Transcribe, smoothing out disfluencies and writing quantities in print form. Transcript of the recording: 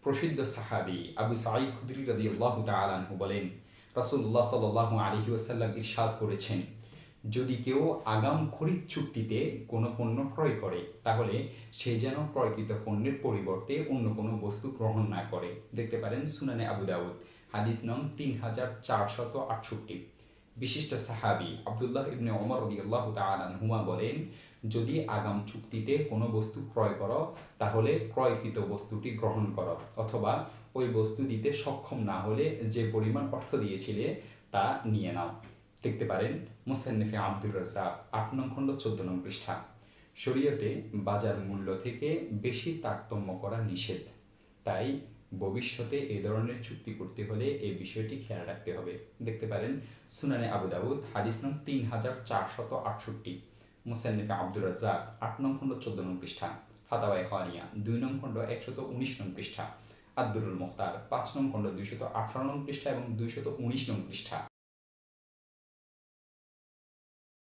প্রসিদ্ধ সাহাবী আবু সাঈদ খুদরি রাদিয়াল্লাহু তাআলা আনহু বলেন, রাসূলুল্লাহ সাল্লাল্লাহু আলাইহি ওয়াসাল্লাম ইরশাদ করেছেন, যদি কেউ আগাম খরিদ চুক্তিতে কোনো পণ্য ক্রয় করে তাহলে সে যেন ক্রয়কৃত পণ্যের পরিবর্তে অন্য কোনো বস্তু গ্রহণ না করে। দেখতে পারেন সুনানে আবু দাউদ, হাদিস নং 3468। বিশিষ্ট সাহাবী আব্দুল্লাহ ইবনে ওমর রাদিয়াল্লাহু তাআলা আনহুমা বলেন, যদি আগাম চুক্তিতে কোনো বস্তু ক্রয় করো তাহলে ক্রয়কৃত বস্তুটি গ্রহণ করো, অথবা ওই বস্তু দিতে সক্ষম না হলে যে পরিমাণ অর্থ দিয়েছিলে তা নিয়ে নাও। দেখতে পারেন মুসান্নিফে আব্দুর রাজ্জাক ৮ নং খণ্ড ১৪ নং পৃষ্ঠা। শরীয়তে বাজার মূল্য থেকে বেশি তারতম্য করা নিষেধ, তাই ভবিষ্যতে এই ধরনের চুক্তি করতে হলে এই বিষয়টি খেয়াল রাখতে হবে। দেখতে পারেন সুনানে আবু দাউদ, হাদিস নং 3468, মুসান্নিফে আব্দুর রাজ্জাক ৮ নং খণ্ড ১৪ নং পৃষ্ঠা, ফাতাওয়ায়ে খানিয়া ২ নং খণ্ড ১১৯ নং পৃষ্ঠা, আদ-দুরুল মুখতার ৫ নং খণ্ড ২১৮ নং পৃষ্ঠা এবং ২১৯ নং পৃষ্ঠা।